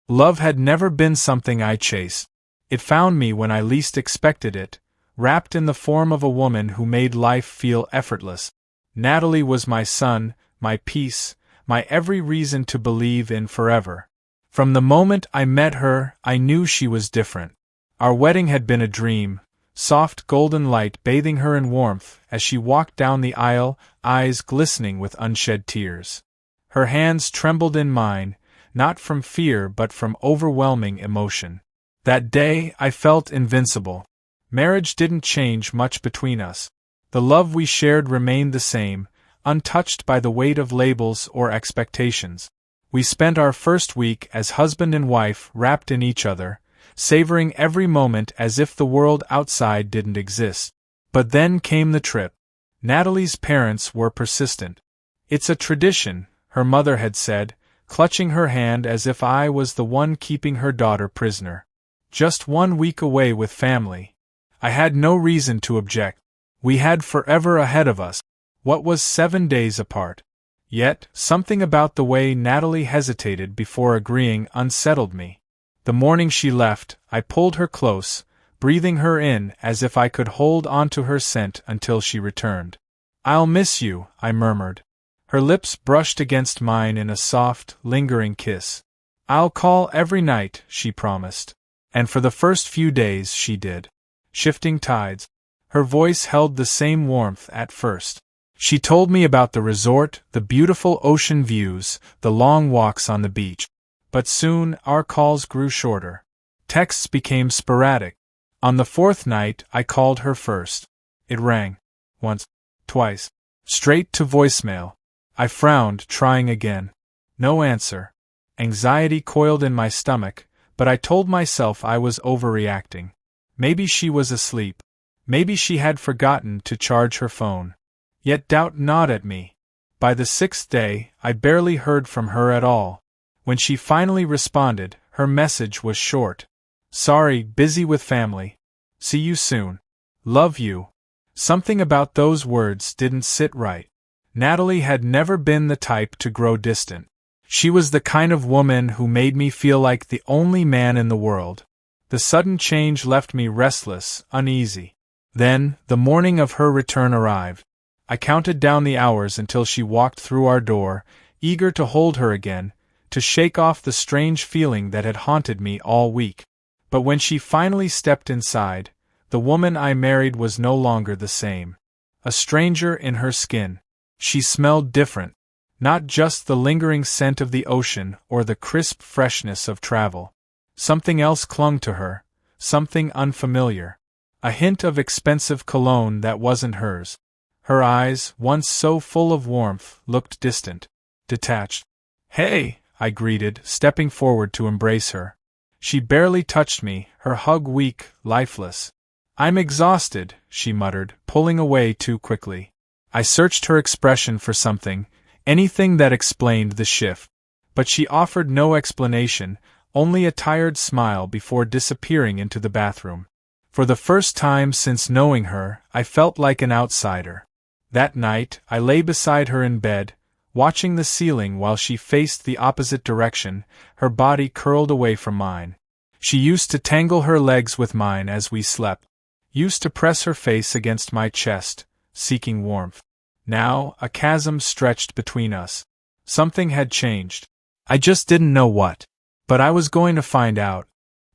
Love had never been something I chased. It found me when I least expected it, wrapped in the form of a woman who made life feel effortless. Natalie was my sun, my peace, my every reason to believe in forever. From the moment I met her, I knew she was different. Our wedding had been a dream, soft golden light bathing her in warmth as she walked down the aisle, eyes glistening with unshed tears. Her hands trembled in mine, not from fear but from overwhelming emotion. That day I felt invincible. Marriage didn't change much between us. The love we shared remained the same, untouched by the weight of labels or expectations. We spent our first week as husband and wife wrapped in each other, savoring every moment as if the world outside didn't exist. But then came the trip. Natalie's parents were persistent. "It's a tradition," her mother had said, clutching her hand as if I was the one keeping her daughter prisoner. Just 1 week away with family. I had no reason to object. We had forever ahead of us. What was 7 days apart? Yet, something about the way Natalie hesitated before agreeing unsettled me. The morning she left, I pulled her close, breathing her in as if I could hold onto her scent until she returned. "I'll miss you," I murmured. Her lips brushed against mine in a soft, lingering kiss. "I'll call every night," she promised. And for the first few days she did. Shifting tides. Her voice held the same warmth at first. She told me about the resort, the beautiful ocean views, the long walks on the beach. But soon our calls grew shorter. Texts became sporadic. On the 4th night I called her first. It rang. Once. Twice. Straight to voicemail. I frowned, trying again. No answer. Anxiety coiled in my stomach, but I told myself I was overreacting. Maybe she was asleep. Maybe she had forgotten to charge her phone. Yet doubt gnawed at me. By the 6th day, I barely heard from her at all. When she finally responded, her message was short. "Sorry, busy with family. See you soon. Love you." Something about those words didn't sit right. Natalie had never been the type to grow distant. She was the kind of woman who made me feel like the only man in the world. The sudden change left me restless, uneasy. Then, the morning of her return arrived. I counted down the hours until she walked through our door, eager to hold her again, to shake off the strange feeling that had haunted me all week. But when she finally stepped inside, the woman I married was no longer the same. A stranger in her skin. She smelled different. Not just the lingering scent of the ocean or the crisp freshness of travel. Something else clung to her, something unfamiliar. A hint of expensive cologne that wasn't hers. Her eyes, once so full of warmth, looked distant, detached. "Hey," I greeted, stepping forward to embrace her. She barely touched me, her hug weak, lifeless. "I'm exhausted," she muttered, pulling away too quickly. I searched her expression for something, anything that explained the shift. But she offered no explanation, only a tired smile before disappearing into the bathroom. For the first time since knowing her, I felt like an outsider. That night, I lay beside her in bed, watching the ceiling while she faced the opposite direction, her body curled away from mine. She used to tangle her legs with mine as we slept, used to press her face against my chest, seeking warmth. Now, a chasm stretched between us. Something had changed. I just didn't know what. But I was going to find out.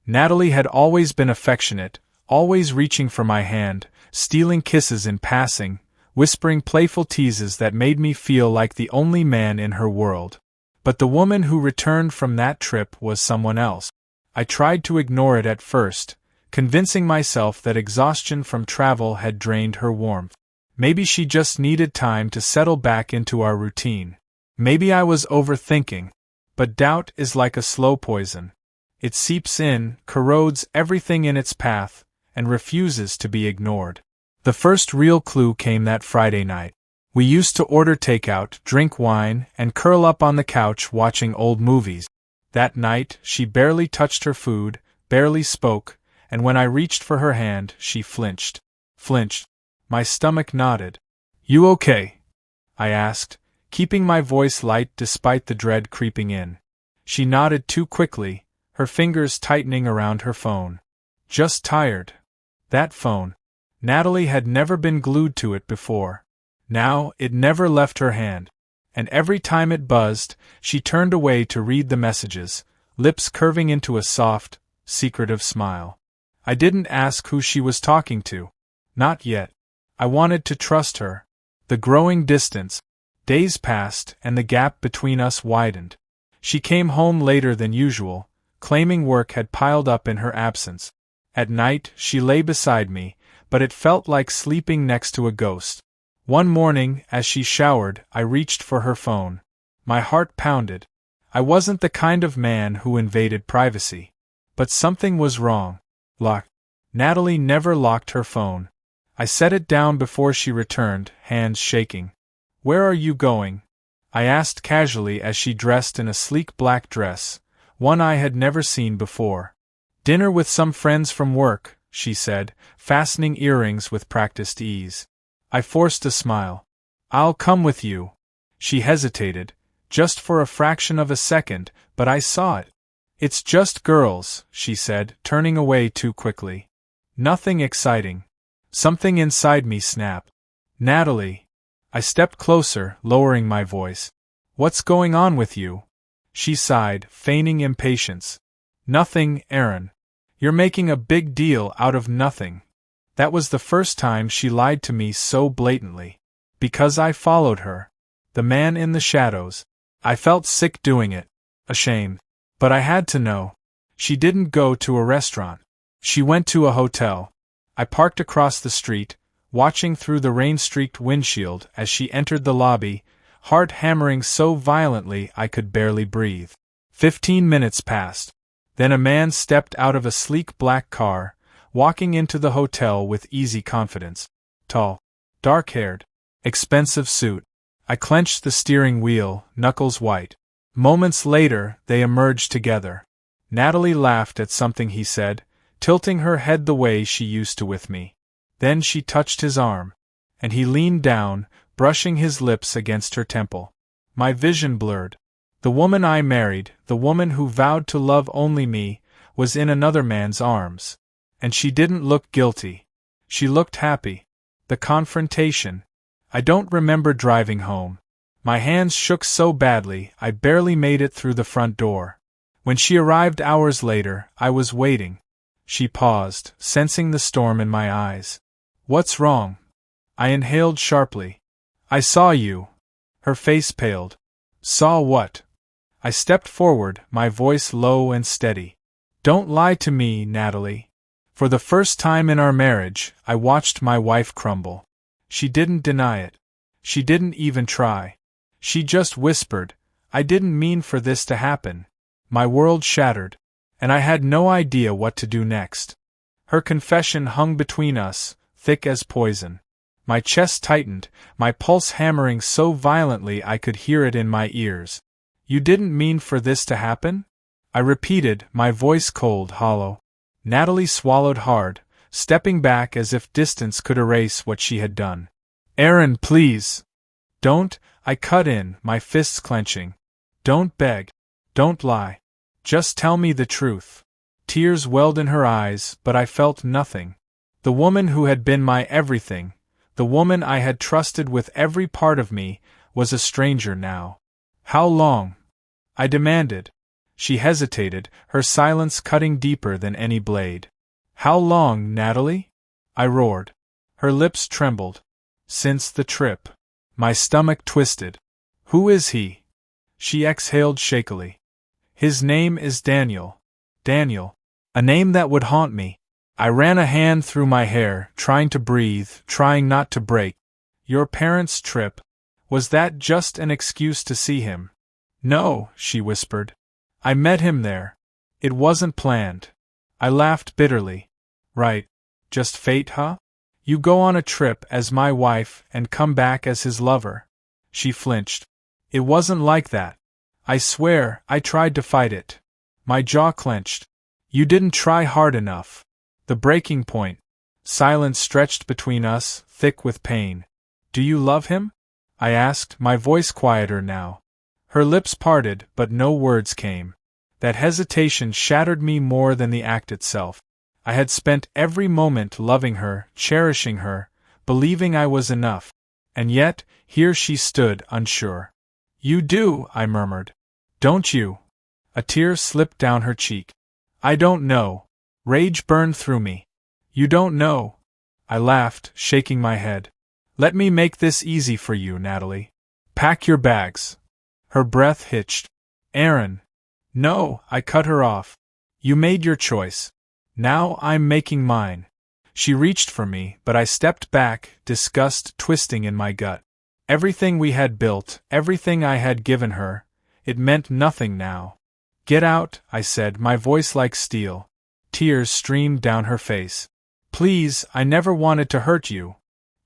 Natalie had always been affectionate, always reaching for my hand, stealing kisses in passing, whispering playful teases that made me feel like the only man in her world. But the woman who returned from that trip was someone else. I tried to ignore it at first, convincing myself that exhaustion from travel had drained her warmth. Maybe she just needed time to settle back into our routine. Maybe I was overthinking. But doubt is like a slow poison. It seeps in, corrodes everything in its path, and refuses to be ignored. The first real clue came that Friday night. We used to order takeout, drink wine, and curl up on the couch watching old movies. That night, she barely touched her food, barely spoke, and when I reached for her hand, she flinched. My stomach nodded. "You okay?" I asked, keeping my voice light despite the dread creeping in. She nodded too quickly, her fingers tightening around her phone. Just tired. That phone. Natalie had never been glued to it before. Now, it never left her hand. And every time it buzzed, she turned away to read the messages, lips curving into a soft, secretive smile. I didn't ask who she was talking to. Not yet. I wanted to trust her. The growing distance. Days passed, and the gap between us widened. She came home later than usual, claiming work had piled up in her absence. At night, she lay beside me, but it felt like sleeping next to a ghost. One morning, as she showered, I reached for her phone. My heart pounded. I wasn't the kind of man who invaded privacy. But something was wrong. Locked. Natalie never locked her phone. I set it down before she returned, hands shaking. "Where are you going?" I asked casually as she dressed in a sleek black dress, one I had never seen before. "Dinner with some friends from work," she said, fastening earrings with practiced ease. I forced a smile. "I'll come with you." She hesitated, just for a fraction of a second, but I saw it. "It's just girls," she said, turning away too quickly. "Nothing exciting." Something inside me snapped. "Natalie." I stepped closer, lowering my voice. "What's going on with you?" She sighed, feigning impatience. "Nothing, Aaron. You're making a big deal out of nothing." That was the first time she lied to me so blatantly. Because I followed her. The man in the shadows. I felt sick doing it. Ashamed. But I had to know. She didn't go to a restaurant. She went to a hotel. I parked across the street, watching through the rain-streaked windshield as she entered the lobby, heart hammering so violently I could barely breathe. 15 minutes passed. Then a man stepped out of a sleek black car, walking into the hotel with easy confidence. Tall, dark-haired, expensive suit. I clenched the steering wheel, knuckles white. Moments later, they emerged together. Natalie laughed at something he said, tilting her head the way she used to with me. Then she touched his arm, and he leaned down, brushing his lips against her temple. My vision blurred. The woman I married, the woman who vowed to love only me, was in another man's arms. And she didn't look guilty. She looked happy. The confrontation. I don't remember driving home. My hands shook so badly I barely made it through the front door. When she arrived hours later, I was waiting. She paused, sensing the storm in my eyes. "What's wrong?" I inhaled sharply. "I saw you." Her face paled. "Saw what?" I stepped forward, my voice low and steady. "Don't lie to me, Natalie." For the first time in our marriage, I watched my wife crumble. She didn't deny it. She didn't even try. She just whispered, "I didn't mean for this to happen." My world shattered, and I had no idea what to do next. Her confession hung between us, thick as poison. My chest tightened, my pulse hammering so violently I could hear it in my ears. "You didn't mean for this to happen?" I repeated, my voice cold, hollow. Natalie swallowed hard, stepping back as if distance could erase what she had done. "Aaron, please!" "Don't," I cut in, my fists clenching. "Don't beg. Don't lie. Just tell me the truth." Tears welled in her eyes, but I felt nothing. The woman who had been my everything, the woman I had trusted with every part of me, was a stranger now. "How long?" I demanded. She hesitated, her silence cutting deeper than any blade. "How long, Natalie?" I roared. Her lips trembled. "Since the trip." My stomach twisted. "Who is he?" She exhaled shakily. "His name is Daniel." Daniel. A name that would haunt me. I ran a hand through my hair, trying to breathe, trying not to break. "Your parents' trip? Was that just an excuse to see him?" "No," she whispered. "I met him there. It wasn't planned." I laughed bitterly. "Right. Just fate, huh? You go on a trip as my wife and come back as his lover." She flinched. "It wasn't like that. I swear, I tried to fight it." My jaw clenched. "You didn't try hard enough." The breaking point. Silence stretched between us, thick with pain. "Do you love him?" I asked, my voice quieter now. Her lips parted, but no words came. That hesitation shattered me more than the act itself. I had spent every moment loving her, cherishing her, believing I was enough. And yet, here she stood, unsure. "You do," I murmured. "Don't you?" A tear slipped down her cheek. "I don't know." Rage burned through me. "You don't know?" I laughed, shaking my head. "Let me make this easy for you, Natalie. Pack your bags." Her breath hitched. "Aaron." "No," I cut her off. "You made your choice. Now I'm making mine." She reached for me, but I stepped back, disgust twisting in my gut. Everything we had built, everything I had given her, it meant nothing now. "Get out," I said, my voice like steel. Tears streamed down her face. "Please, I never wanted to hurt you."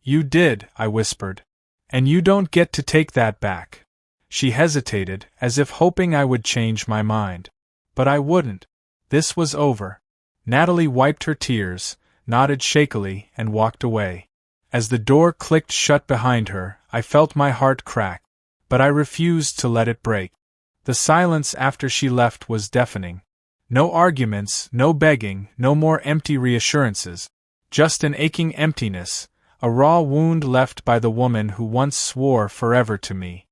"You did," I whispered. "And you don't get to take that back." She hesitated, as if hoping I would change my mind. But I wouldn't. This was over. Natalie wiped her tears, nodded shakily, and walked away. As the door clicked shut behind her, I felt my heart crack. But I refused to let it break. The silence after she left was deafening. No arguments, no begging, no more empty reassurances. Just an aching emptiness, a raw wound left by the woman who once swore forever to me.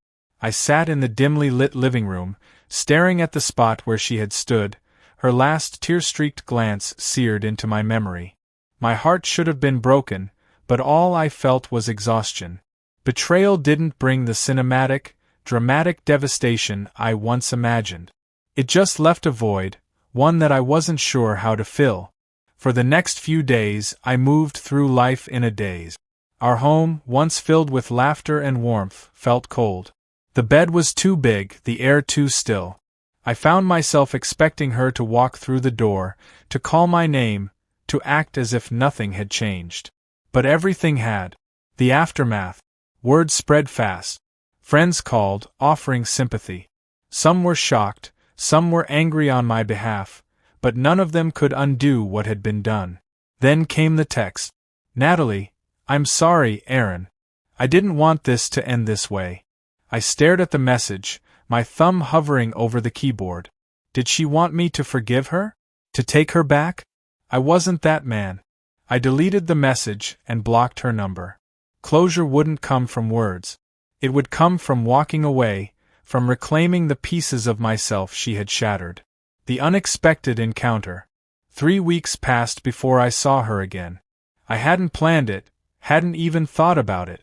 I sat in the dimly lit living room, staring at the spot where she had stood, her last tear-streaked glance seared into my memory. My heart should have been broken, but all I felt was exhaustion. Betrayal didn't bring the cinematic, dramatic devastation I once imagined. It just left a void, one that I wasn't sure how to fill. For the next few days, I moved through life in a daze. Our home, once filled with laughter and warmth, felt cold. The bed was too big, the air too still. I found myself expecting her to walk through the door, to call my name, to act as if nothing had changed. But everything had. The aftermath. Word spread fast. Friends called, offering sympathy. Some were shocked, some were angry on my behalf, but none of them could undo what had been done. Then came the text. "Natalie, I'm sorry, Aaron. I didn't want this to end this way." I stared at the message, my thumb hovering over the keyboard. Did she want me to forgive her? To take her back? I wasn't that man. I deleted the message and blocked her number. Closure wouldn't come from words. It would come from walking away, from reclaiming the pieces of myself she had shattered. The unexpected encounter. 3 weeks passed before I saw her again. I hadn't planned it, hadn't even thought about it.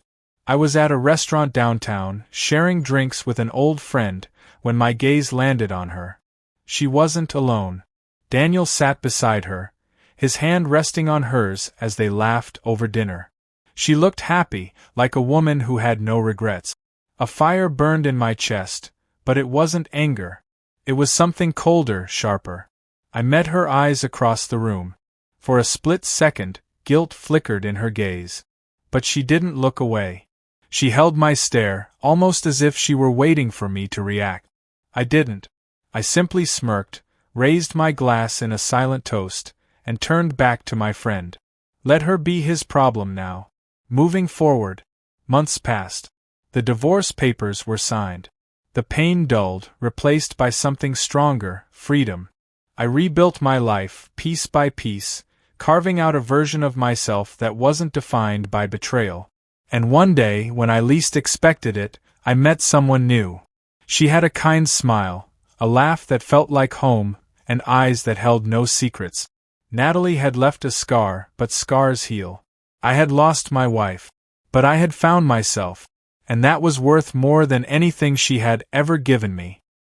I was at a restaurant downtown, sharing drinks with an old friend, when my gaze landed on her. She wasn't alone. Daniel sat beside her, his hand resting on hers as they laughed over dinner. She looked happy, like a woman who had no regrets. A fire burned in my chest, but it wasn't anger. It was something colder, sharper. I met her eyes across the room. For a split second, guilt flickered in her gaze. But she didn't look away. She held my stare, almost as if she were waiting for me to react. I didn't. I simply smirked, raised my glass in a silent toast, and turned back to my friend. Let her be his problem now. Moving forward. Months passed. The divorce papers were signed. The pain dulled, replaced by something stronger, freedom. I rebuilt my life, piece by piece, carving out a version of myself that wasn't defined by betrayal. And one day, when I least expected it, I met someone new. She had a kind smile, a laugh that felt like home, and eyes that held no secrets. Natalie had left a scar, but scars heal. I had lost my wife. But I had found myself, and that was worth more than anything she had ever given me.